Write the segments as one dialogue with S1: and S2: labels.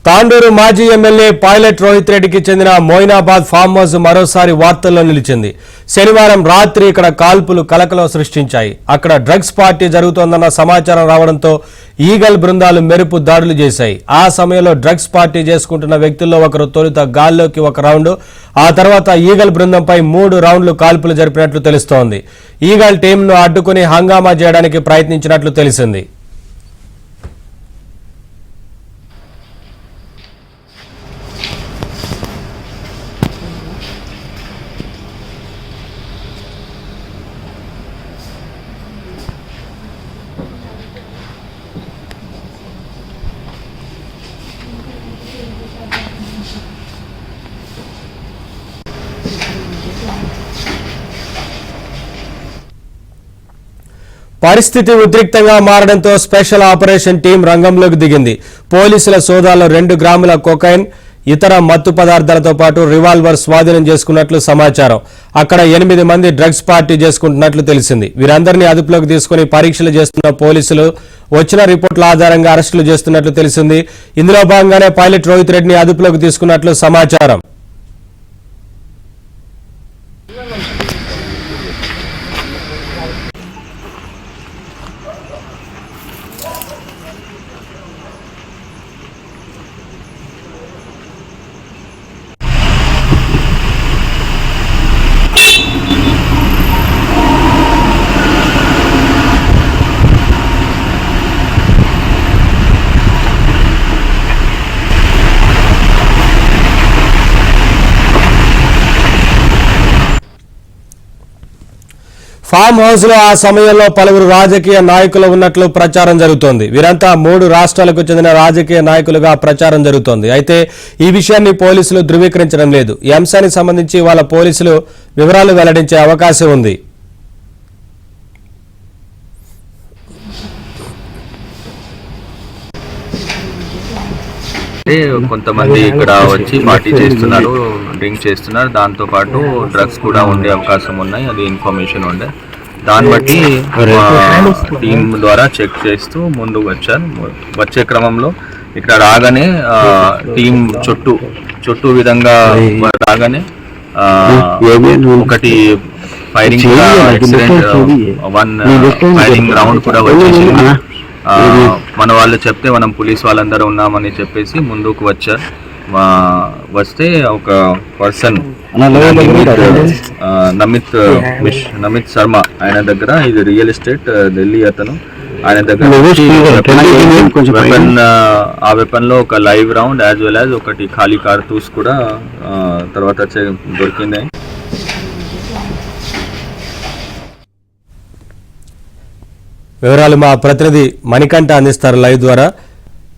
S1: తాండూరు మాజీ ఎమ్మెల్యే పైలట్ రోహిత్ రెడ్డికి చెందిన మోయినాబాద్ ఫామ్ హౌస్ మరోసారి వార్తల్లో నిలిచింది. శనివారం రాత్రి ఇక్కడ కాల్పులు కలకలం సృష్టించాయి. అక్కడ డ్రగ్స్ పార్టీ జరుగుతోందన్న సమాచారం రావడంతో ఈగల్ బృందాలు మెరుపు దాడులు చేశాయి. ఆ సమయంలో డ్రగ్స్ పార్టీ చేసుకుంటున్న వ్యక్తుల్లో ఒకరు తొలుత గాల్లోకి ఒక రౌండ్, ఆ తర్వాత ఈగల్ బృందంపై 3 రౌండ్లు కాల్పులు జరిపినట్లు తెలుస్తోంది. ఈగల్ టీంను అడ్డుకుని హంగామా చేయడానికి ప్రయత్నించినట్లు తెలిసింది. పరిస్థితి ఉద్రిక్తంగా మారడంతో స్పెషల్ ఆపరేషన్ టీం రంగంలోకి దిగింది. పోలీసుల సోదాల్లో 2 గ్రాముల కొకైన్, ఇతర మత్తు పదార్థాలతో పాటు రివాల్వర్ స్వాధీనం చేసుకున్నట్లు సమాచారం. అక్కడ 8 మంది డ్రగ్స్ పార్టీ చేసుకుంటున్నట్లు తెలిసింది. వీరందరినీ అదుపులోకి తీసుకుని పరీక్షలు చేస్తున్న పోలీసులు వచ్చిన రిపోర్టుల ఆధారంగా అరెస్టులు చేస్తున్నట్లు తెలిసింది. ఇందులో భాగంగానే పైలట్ రోహిత్ రెడ్డిని అదుపులోకి తీసుకున్నట్లు సమాచారం. ఫామ్ హౌస్ లో ఆ సమయంలో పలువురు రాజకీయ నాయకులు ఉన్నట్లు ప్రచారం జరుగుతోంది. వీరంతా 3 రాష్ట్రాలకు చెందిన రాజకీయ నాయకులుగా ప్రచారం జరుగుతోంది. అయితే ఈ విషయాన్ని పోలీసులు ధృవీకరించడం లేదు. ఈ అంశానికి సంబంధించి వాళ్ళ పోలీసులు వివరాలు వెల్లడించే అవకాశం ఉంది.
S2: కొంతమంది ఇక్కడ వచ్చి పార్టీ చేస్తున్నారు, డ్రింక్ చేస్తున్నారు, దాంతో పాటు డ్రగ్స్ కూడా ఉండే అవకాశం ఉన్నాయి. అది ఇన్ఫర్మేషన్ ఉండే, దాన్ని బట్టి టీం ద్వారా చెక్ చేస్తూ ముందుకు వచ్చారు. వచ్చే క్రమంలో ఇక్కడ రాగానే టీం చుట్టూ విధంగా రాగానే ఒకటి ఫైరింగ్ యాక్సిడెంట్ 1 ఫైరింగ్ రౌండ్ కూడా వచ్చేసింది. మన వాళ్ళు చెప్తే మనం పోలీస్ వాళ్ళందరూ ఉన్నామని చెప్పేసి ముందుకు వచ్చారు. వస్తే ఒక పర్సన్ నమిత్ శర్మ, ఆయన దగ్గర, ఇది రియల్ ఎస్టేట్ ఢిల్లీ అతను, ఆయన దగ్గర ఆ వెపన్ లో ఒక live round as well as ఒకటి ఖాళీ కార్తూస్ కూడా తర్వాత దొరికింది.
S1: వివరాలు మా ప్రతినిధి మణికంఠ అందిస్తారు లైవ్ ద్వారా.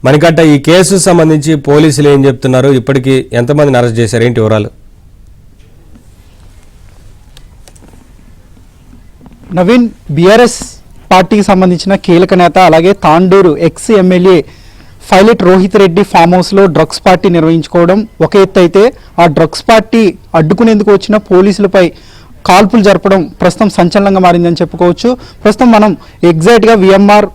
S1: మణికంఠ, ఈ కేసు సంబంధించి పోలీసులు ఏం చెప్తున్నారు? ఇప్పటికీ ఎంతమందిని అరెస్ట్ చేశారు? ఏంటి వివరాలు?
S3: నవీన్, బీఆర్ఎస్ పార్టీకి సంబంధించిన కీలక నేత, అలాగే Tandur ex MLA Pilot Rohith Reddy farm హౌస్లో డ్రగ్స్ పార్టీ నిర్వహించుకోవడం ఒక ఎత్తు అయితే, ఆ డ్రగ్స్ పార్టీ అడ్డుకునేందుకు వచ్చిన పోలీసులపై కాల్పులు జరపడం ప్రస్తుతం సంచలనంగా మారిందని చెప్పుకోవచ్చు. ప్రస్తుతం మనం ఎగ్జాక్ట్గా విఎంఆర్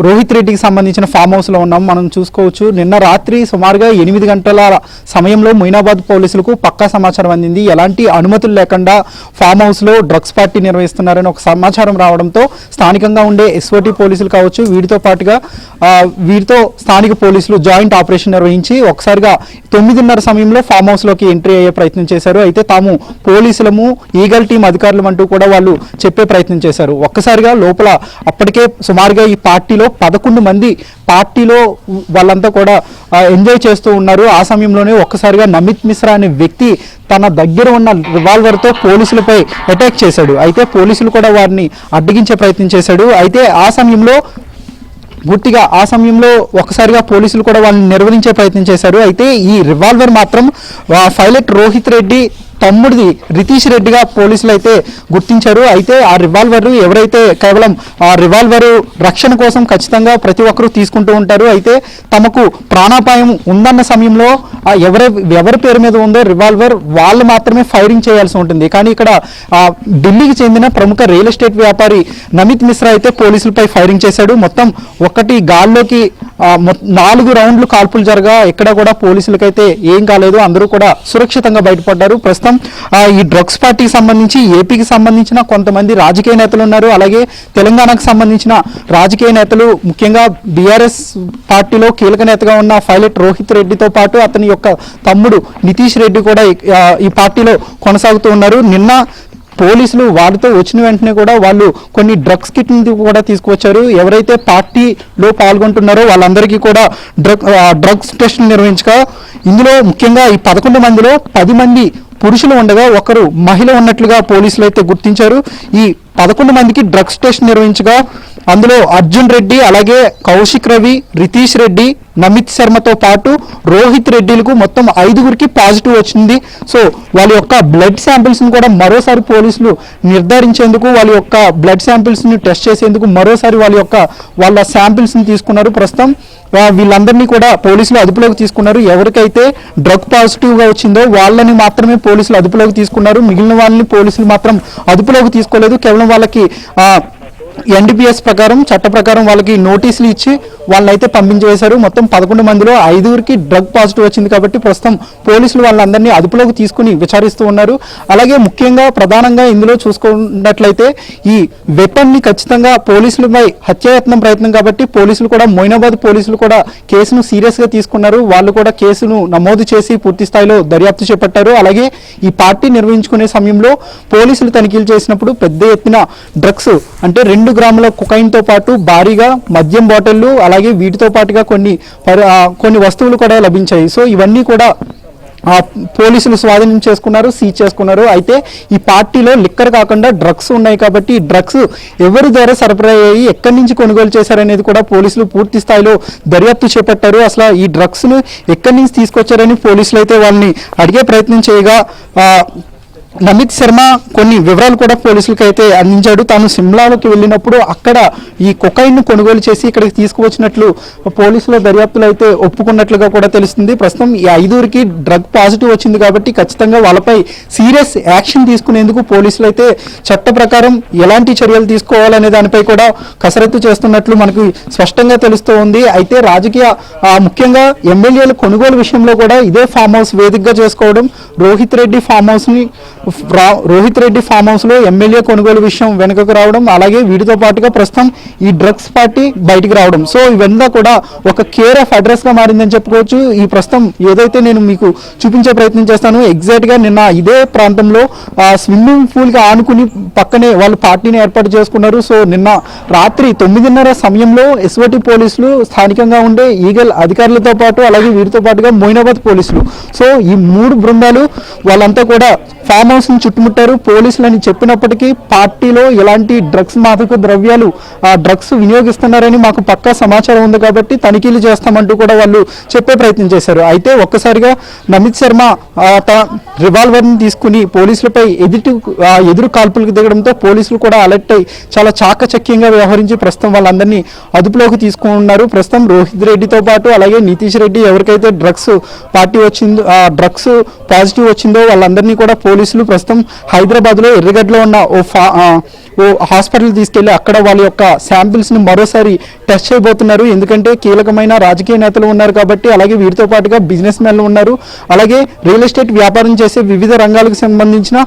S3: రోహిత్ రెడ్డికి సంబంధించిన ఫామ్ హౌస్లో ఉన్నాం. మనం చూసుకోవచ్చు, నిన్న రాత్రి సుమారుగా 8 గంటల సమయంలో మొయినాబాద్ పోలీసులకు పక్కా సమాచారం అందింది. ఎలాంటి అనుమతులు లేకుండా ఫామ్ హౌస్లో డ్రగ్స్ పార్టీ నిర్వహిస్తున్నారని ఒక సమాచారం రావడంతో స్థానికంగా ఉండే ఎస్ఓటీ పోలీసులు కావచ్చు, వీరితో స్థానిక పోలీసులు జాయింట్ ఆపరేషన్ నిర్వహించి ఒకసారిగా 9:30 సమయంలో ఫామ్ హౌస్లోకి ఎంట్రీ అయ్యే ప్రయత్నం చేశారు. అయితే తాము పోలీసులము, ఈగల్ టీం అధికారులు అంటూ కూడా వాళ్ళు చెప్పే ప్రయత్నం చేశారు. ఒక్కసారిగా లోపల అప్పటికే సుమారుగా ఈ పార్టీలో 11 మంది పార్టీలో వాళ్ళంతా కూడా ఎంజాయ్ చేస్తూ ఉన్నారు. ఆ సమయంలోనే ఒక్కసారిగా నమిత్ మిశ్రా అనే వ్యక్తి తన దగ్గర ఉన్న రివాల్వర్తో పోలీసులపై అటాక్ చేశాడు. అయితే పోలీసులు కూడా వారిని అడ్డగించే ప్రయత్నం చేశాడు. అయితే ఆ సమయంలో ఒకసారిగా పోలీసులు కూడా వాళ్ళని నిర్వహించే ప్రయత్నం చేశారు. అయితే ఈ రివాల్వర్ మాత్రం పైలట్ రోహిత్ రెడ్డి తమ్ముడిది రితీష్ రెడ్డిగా పోలీసులు అయితే గుర్తించారు. అయితే ఆ రివాల్వర్ ఎవరైతే కేవలం ఆ రివాల్వర్ రక్షణ కోసం ఖచ్చితంగా ప్రతి ఒక్కరూ తీసుకుంటూ ఉంటారు. అయితే తమకు ప్రాణాపాయం ఉందన్న సమయంలో ఎవరి పేరు మీద ఉందో రివాల్వర్ వాళ్ళు మాత్రమే ఫైరింగ్ చేయాల్సి ఉంటుంది. కానీ ఇక్కడ ఢిల్లీకి చెందిన ప్రముఖ రియల్ ఎస్టేట్ వ్యాపారి నమిత్ మిశ్రా అయితే పోలీసులపై ఫైరింగ్ చేశాడు. మొత్తం ఒకటి గాల్లోకి 4 రౌండ్లు కాల్పులు జరగా ఎక్కడ కూడా పోలీసులకైతే ఏం కాలేదు, అందరూ కూడా సురక్షితంగా బయటపడ్డారు. ప్రస్తుతం ఈ డ్రగ్స్ పార్టీకి సంబంధించి ఏపీకి సంబంధించిన కొంతమంది రాజకీయ నేతలు ఉన్నారు, అలాగే తెలంగాణకు సంబంధించిన రాజకీయ నేతలు, ముఖ్యంగా బీఆర్ఎస్ పార్టీలో కీలక నేతగా ఉన్న పైలట్ రోహిత్ రెడ్డితో పాటు అతని యొక్క తమ్ముడు నితీష్ రెడ్డి కూడా ఈ పార్టీలో కొనసాగుతూ ఉన్నారు. నిన్న పోలీసులు వారితో వచ్చిన వెంటనే కూడా వాళ్ళు కొన్ని డ్రగ్స్ కిట్ని కూడా తీసుకువచ్చారు. ఎవరైతే పార్టీలో పాల్గొంటున్నారో వాళ్ళందరికీ కూడా డ్రగ్స్ టెస్ట్ నిర్వహించగా ఇందులో ముఖ్యంగా ఈ 11 మందిలో 10 మంది పురుషులు ఉండగా ఒకరు మహిళ ఉన్నట్లుగా పోలీసులు అయితే గుర్తించారు. ఈ 11 మందికి డ్రగ్స్ టెస్ట్ నిర్వహించగా అందులో అర్జున్ రెడ్డి, అలాగే కౌశిక్ రవి, రితీష్ రెడ్డి, నమిత్ శర్మతో పాటు రోహిత్ రెడ్డిలకు మొత్తం 5గురికి పాజిటివ్ వచ్చింది. సో వాళ్ళ యొక్క బ్లడ్ శాంపిల్స్ని కూడా మరోసారి పోలీసులు నిర్ధారించేందుకు, వాళ్ళ యొక్క బ్లడ్ శాంపిల్స్ని టెస్ట్ చేసేందుకు మరోసారి వాళ్ళ శాంపిల్స్ని తీసుకున్నారు. ప్రస్తుతం వీళ్ళందరినీ కూడా పోలీసులు అదుపులోకి తీసుకున్నారు. ఎవరికైతే డ్రగ్ పాజిటివ్గా వచ్చిందో వాళ్ళని మాత్రమే పోలీసులు అదుపులోకి తీసుకున్నారు. మిగిలిన వాళ్ళని పోలీసులు మాత్రం అదుపులోకి తీసుకోలేదు. కేవలం వాళ్ళకి ఎన్డీపీఎస్ ప్రకారం, చట్ట ప్రకారం వాళ్ళకి నోటీసులు ఇచ్చి వాళ్ళనైతే పంపించేశారు. మొత్తం 11 మందిలో 5గురికి డ్రగ్ పాజిటివ్ వచ్చింది కాబట్టి ప్రస్తుతం పోలీసులు వాళ్ళందరినీ అదుపులోకి తీసుకుని విచారిస్తూ ఉన్నారు. అలాగే ముఖ్యంగా ప్రధానంగా ఇందులో చూసుకున్నట్లయితే ఈ వెపన్ని ఖచ్చితంగా పోలీసులపై హత్యాయత్నం ప్రయత్నం కాబట్టి పోలీసులు కూడా, మొయినాబాద్ పోలీసులు కూడా కేసును సీరియస్గా తీసుకున్నారు. వాళ్ళు కూడా కేసును నమోదు చేసి పూర్తి స్థాయిలో దర్యాప్తు చేపట్టారు. అలాగే ఈ పార్టీ నిర్వహించుకునే సమయంలో పోలీసులు తనిఖీలు చేసినప్పుడు పెద్ద ఎత్తున డ్రగ్స్ అంటే 2 గ్రాముల కొకైన్తో పాటు భారీగా మద్యం బాటిళ్లు, అలాగే వీటితో పాటుగా కొన్ని వస్తువులు కూడా లభించాయి. సో ఇవన్నీ కూడా పోలీసులు స్వాధీనం చేసుకున్నారు, సీజ్ చేసుకున్నారు. అయితే ఈ పార్టీలో లిక్కర్ కాకుండా డ్రగ్స్ ఉన్నాయి కాబట్టి ఈ డ్రగ్స్ ఎవరి ద్వారా సరఫరా అయ్యి ఎక్కడి నుంచి కొనుగోలు చేశారనేది కూడా పోలీసులు పూర్తి స్థాయిలో దర్యాప్తు చేపట్టారు. అసలు ఈ డ్రగ్స్ను ఎక్కడి నుంచి తీసుకొచ్చారని పోలీసులు అయితే వాళ్ళని అడిగే ప్రయత్నం చేయగా నమిత్ శర్మ కొన్ని వివరాలు కూడా పోలీసులకు అయితే అందించాడు. తాను సిమ్లాలోకి వెళ్ళినప్పుడు అక్కడ ఈ కొకైన్ను కొనుగోలు చేసి ఇక్కడికి తీసుకువచ్చినట్లు పోలీసుల దర్యాప్తులు అయితే ఒప్పుకున్నట్లుగా కూడా తెలుస్తుంది. ప్రస్తుతం ఈ 5గురికి డ్రగ్ పాజిటివ్ వచ్చింది కాబట్టి ఖచ్చితంగా వాళ్ళపై సీరియస్ యాక్షన్ తీసుకునేందుకు పోలీసులు అయితే చట్ట ప్రకారం ఎలాంటి చర్యలు తీసుకోవాలనే దానిపై కూడా కసరత్తు చేస్తున్నట్లు మనకు స్పష్టంగా తెలుస్తూ ఉంది. అయితే రాజకీయ ముఖ్యంగా ఎమ్మెల్యేల కొనుగోలు విషయంలో కూడా ఇదే ఫామ్ హౌస్ వేదికగా చేసుకోవడం, రోహిత్ రెడ్డి ఫామ్ హౌస్ లో ఎమ్మెల్యే కొనుగోలు విషయం వెనుకకు రావడం, అలాగే వీటితో పాటుగా ప్రస్తుతం ఈ డ్రగ్స్ పార్టీ బయటికి రావడం, సో ఇవన్నీ కూడా ఒక కేర్ ఆఫ్ అడ్రస్ గా మారిందని చెప్పుకోవచ్చు. ఈ ప్రస్తుతం ఏదైతే నేను మీకు చూపించే ప్రయత్నం చేస్తాను, ఎగ్జాక్ట్ గా నిన్న ఇదే ప్రాంతంలో స్విమ్మింగ్ పూల్ గా ఆనుకుని పక్కనే వాళ్ళు పార్టీని ఏర్పాటు చేసుకున్నారు. సో నిన్న రాత్రి 9:30 సమయంలో ఎస్ఓటి పోలీసులు, స్థానికంగా ఉండే ఈగల్ అధికారులతో పాటు అలాగే వీరితో పాటుగా మొయినాబాద్ పోలీసులు, సో ఈ 3 బృందాలు వాళ్ళంతా కూడా ఫామ్ హౌస్ ని చుట్టుముట్టారు. పోలీసులు అని చెప్పినప్పటికీ పార్టీలో ఎలాంటి డ్రగ్స్ మాదక ద్రవ్యాలు డ్రగ్స్ వినియోగిస్తున్నారని మాకు పక్కా సమాచారం ఉంది కాబట్టి తనిఖీలు చేస్తామంటూ కూడా వాళ్ళు చెప్పే ప్రయత్నం చేశారు. అయితే ఒక్కసారిగా నమిత్ శర్మ తన రివాల్వర్ ని తీసుకుని పోలీసులపై ఎదురు కాల్పులకు దిగడంతో పోలీసులు కూడా అలర్ట్ అయి చాలా చాకచక్యంగా వ్యవహరించి ప్రస్తుతం వాళ్ళందరినీ అదుపులోకి తీసుకున్నారు. ప్రస్తుతం రోహిత్ రెడ్డితో పాటు అలాగే నితీష్ రెడ్డి ఎవరికైతే డ్రగ్స్ పాజిటివ్ వచ్చిందో వాళ్ళందరినీ కూడా పోలీసులు ప్రస్తుతం హైదరాబాద్లో ఎర్రగడ్డలో ఉన్న ఓ హాస్పిటల్ తీసుకెళ్లి అక్కడ వాళ్ళ యొక్క శాంపిల్స్ ని మరోసారి టెస్ట్ చేయబోతున్నారు. ఎందుకంటే కీలకమైన రాజకీయ నేతలు ఉన్నారు కాబట్టి, అలాగే వీరితో పాటుగా బిజినెస్ మెన్లు ఉన్నారు, అలాగే రియల్ ఎస్టేట్ వ్యాపారం చేసే వివిధ రంగాలకు సంబంధించిన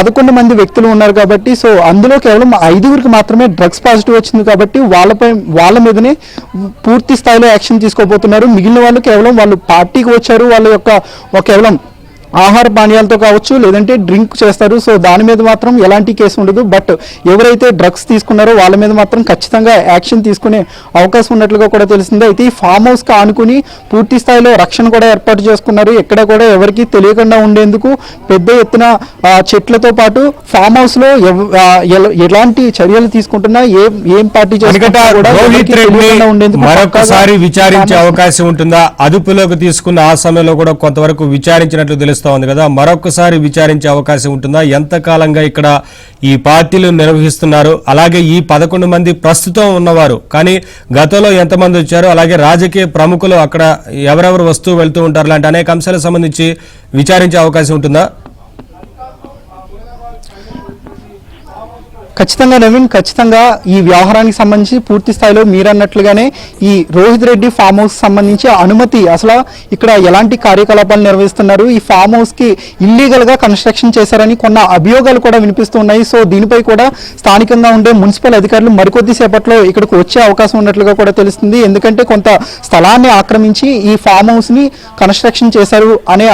S3: 11 మంది వ్యక్తులు ఉన్నారు కాబట్టి, సో అందులో కేవలం 5గురికి మాత్రమే డ్రగ్స్ పాజిటివ్ వచ్చింది కాబట్టి వాళ్ళ మీదనే పూర్తి స్థాయిలో యాక్షన్ తీసుకోబోతున్నారు. మిగిలిన వాళ్ళు కేవలం వాళ్ళు పార్టీకి వచ్చారు, వాళ్ళ యొక్క కేవలం ఆహార పానీయాలతో కావచ్చు, లేదంటే డ్రింక్ చేస్తారు, సో దాని మీద మాత్రం ఎలాంటి కేసు ఉండదు. బట్ ఎవరైతే డ్రగ్స్ తీసుకున్నారో వాళ్ళ మీద మాత్రం ఖచ్చితంగా యాక్షన్ తీసుకునే అవకాశం ఉన్నట్లుగా కూడా తెలిసింది. అయితే ఈ ఫామ్ హౌస్ కి ఆనుకుని పూర్తి స్థాయిలో రక్షణ కూడా ఏర్పాటు చేసుకున్నారు. ఎక్కడ కూడా ఎవరికి తెలియకుండా ఉండేందుకు పెద్ద ఎత్తున చెట్లతో పాటు ఫామ్ హౌస్ లో ఎలాంటి చర్యలు తీసుకుంటున్నా ఏం పార్టీ
S1: మరొకసారి విచారించే అవకాశం ఉంటుందా? అదుపులోకి తీసుకున్న ఆ సమయంలో కూడా కొంతవరకు విచారించినట్లు తెలుస్తుంది. కనిపిస్తా ఉంది కదా, మరొకసారి విచారించే అవకాశం ఉంటుందా? ఎంతకాలంగా ఇక్కడ ఈ పార్టీలు నిర్వహిస్తున్నారు, అలాగే ఈ 11 మంది ప్రస్తుతం ఉన్నవారు కానీ గతంలో ఎంతమంది వచ్చారు, అలాగే రాజకీయ ప్రముఖులు అక్కడ ఎవరెవరు వస్తూ వెళ్తూ ఉంటారు లాంటి అనేక అంశాలకు సంబంధించి విచారించే అవకాశం ఉంటుందా?
S3: ఖచ్చితంగా నవీన్, ఖచ్చితంగా ఈ వ్యవహారానికి సంబంధించి పూర్తి స్థాయిలో మీరన్నట్లుగానే ఈ రోహిత్ రెడ్డి ఫామ్ హౌస్ సంబంధించి అనుమతి, అసలు ఇక్కడ ఎలాంటి కార్యకలాపాలు నిర్వహిస్తున్నారు, ఈ ఫామ్ హౌస్ కి ఇల్లీగల్ గా కన్స్ట్రక్షన్ చేశారని కొన్ని అభియోగాలు కూడా వినిపిస్తున్నాయి. సో దీనిపై కూడా స్థానికంగా ఉండే మున్సిపల్ అధికారులు మరికొద్ది సేపట్లో ఇక్కడికి వచ్చే అవకాశం ఉన్నట్లుగా కూడా తెలుస్తుంది. ఎందుకంటే కొంత స్థలాన్ని ఆక్రమించి ఈ ఫామ్ హౌస్ ని కన్స్ట్రక్షన్ చేశారు అనే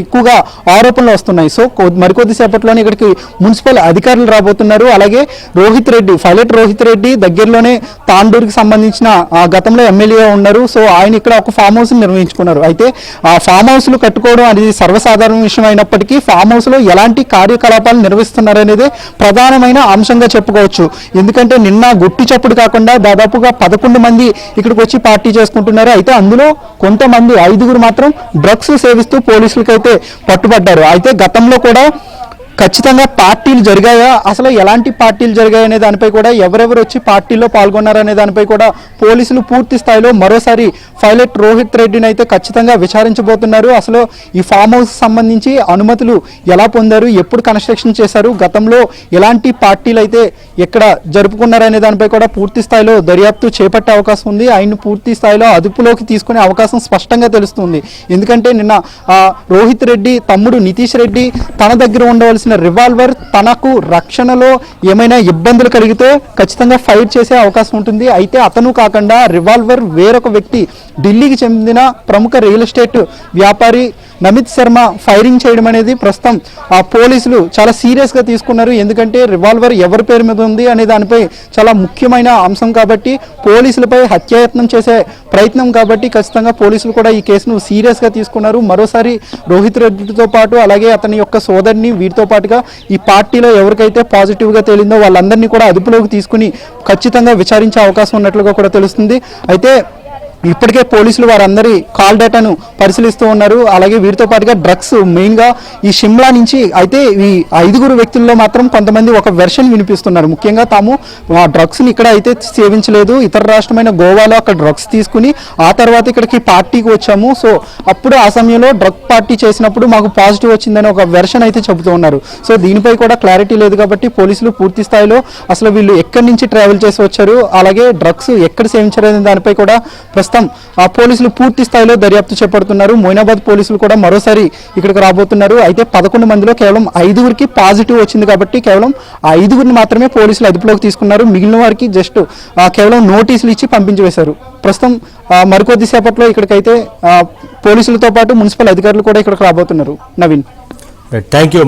S3: ఎక్కువగా ఆరోపణలు వస్తున్నాయి. సో మరికొద్ది సేపట్లోనే ఇక్కడికి మున్సిపల్ అధికారులు రాబోతున్నారు. అలాగే రోహిత్ రెడ్డి, పైలట్ రోహిత్ రెడ్డి దగ్గరలోనే తాండూరుకి సంబంధించిన గతంలో ఎమ్మెల్యే ఉన్నారు. సో ఆయన ఇక్కడ ఒక ఫామ్ హౌస్ నిర్వహించుకున్నారు. అయితే ఆ ఫామ్ హౌస్లు కట్టుకోవడం అనేది సర్వసాధారణ విషయం అయినప్పటికీ ఫామ్ హౌస్ లో ఎలాంటి కార్యకలాపాలు నిర్వహిస్తున్నారు అనేది ప్రధానమైన అంశంగా చెప్పుకోవచ్చు. ఎందుకంటే నిన్న గుట్టి చప్పుడు కాకుండా దాదాపుగా 11 మంది ఇక్కడికి వచ్చి పార్టీ చేసుకుంటున్నారు. అయితే అందులో కొంతమంది 5గురు మాత్రం డ్రగ్స్ సేవిస్తూ పోలీసులకైతే పట్టుబడ్డారు. అయితే గతంలో కూడా ఖచ్చితంగా పార్టీలు జరిగాయా, అసలు ఎలాంటి పార్టీలు జరిగాయి అనే దానిపై కూడా ఎవరెవరు వచ్చి పార్టీలో పాల్గొన్నారనే దానిపై కూడా పోలీసులు పూర్తి స్థాయిలో మరోసారి పైలట్ రోహిత్ రెడ్డిని అయితే ఖచ్చితంగా విచారించబోతున్నారు. అసలు ఈ ఫామ్ హౌస్ సంబంధించి అనుమతులు ఎలా పొందారు, ఎప్పుడు కన్స్ట్రక్షన్ చేశారు, గతంలో ఎలాంటి పార్టీలు అయితే ఎక్కడ జరుపుకున్నారనే దానిపై కూడా పూర్తి స్థాయిలో దర్యాప్తు చేపట్టే అవకాశం ఉంది. ఆయన పూర్తి స్థాయిలో అదుపులోకి తీసుకునే అవకాశం స్పష్టంగా తెలుస్తుంది. ఎందుకంటే నిన్న రోహిత్ రెడ్డి తమ్ముడు నితీష్ రెడ్డి తన దగ్గర ఉండవలసిన రివాల్వర్, తనకు రక్షణలో ఏమైనా ఇబ్బందులు కలిగితే ఖచ్చితంగా ఫైర్ చేసే అవకాశం ఉంటుంది. అయితే అతను కాకుండా రివాల్వర్ వేరొక వ్యక్తి, ఢిల్లీకి చెందిన ప్రముఖ రియల్ ఎస్టేట్ వ్యాపారి నమిత్ శర్మ ఫైరింగ్ చేయడం అనేది ప్రస్తుతం ఆ పోలీసులు చాలా సీరియస్గా తీసుకున్నారు. ఎందుకంటే రివాల్వర్ ఎవరి పేరు మీద ఉంది అనే దానిపై చాలా ముఖ్యమైన అంశం కాబట్టి, పోలీసులపై హత్యాయత్నం చేసే ప్రయత్నం కాబట్టి ఖచ్చితంగా పోలీసులు కూడా ఈ కేసును సీరియస్గా తీసుకున్నారు. మరోసారి రోహిత్ రెడ్డితో పాటు అలాగే అతని యొక్క సోదరిని, వీరితో పాటుగా ఈ పార్టీలో ఎవరికైతే పాజిటివ్గా తేలిందో వాళ్ళందరినీ కూడా అదుపులోకి తీసుకుని ఖచ్చితంగా విచారించే అవకాశం ఉన్నట్లుగా కూడా తెలుస్తుంది. అయితే ఇప్పటికే పోలీసులు వారందరి కాల్ డేటాను పరిశీలిస్తూ ఉన్నారు. అలాగే వీరితో పాటుగా డ్రగ్స్ మెయిన్గా ఈ షిమ్లా నుంచి, అయితే ఈ 5గురు వ్యక్తుల్లో మాత్రం కొంతమంది ఒక వెర్షన్ వినిపిస్తున్నారు. ముఖ్యంగా తాము డ్రగ్స్ని ఇక్కడ అయితే సేవించలేదు, ఇతర రాష్ట్రమైన గోవాలో అక్కడ డ్రగ్స్ తీసుకుని ఆ తర్వాత ఇక్కడికి పార్టీకి వచ్చాము. సో అప్పుడు ఆ సమయంలో డ్రగ్ పార్టీ చేసినప్పుడు మాకు పాజిటివ్ వచ్చిందని ఒక వెర్షన్ అయితే చెబుతూ ఉన్నారు. సో దీనిపై కూడా క్లారిటీ లేదు కాబట్టి పోలీసులు పూర్తి స్థాయిలో అసలు వీళ్ళు ఎక్కడి నుంచి ట్రావెల్ చేసి వచ్చారు, అలాగే డ్రగ్స్ ఎక్కడ సేవించారనే దానిపై కూడా ఆ పోలీసులు పూర్తి స్థాయిలో దర్యాప్తు చేపడుతున్నారు. మొయినాబాద్ పోలీసులు కూడా మరోసారి ఇక్కడికి రాబోతున్నారు. అయితే 11 మందిలో కేవలం 5గురికి పాజిటివ్ వచ్చింది కాబట్టి కేవలం ఆ 5గురిని మాత్రమే పోలీసులు అదుపులోకి తీసుకున్నారు. మిగిలిన వారికి జస్ట్ కేవలం నోటీసులు ఇచ్చి పంపించి వేశారు. ప్రస్తుతం మరికొద్ది సేపట్లో ఇక్కడికైతే పోలీసులతో పాటు మున్సిపల్ అధికారులు కూడా ఇక్కడికి రాబోతున్నారు. Naveen,
S1: thank you.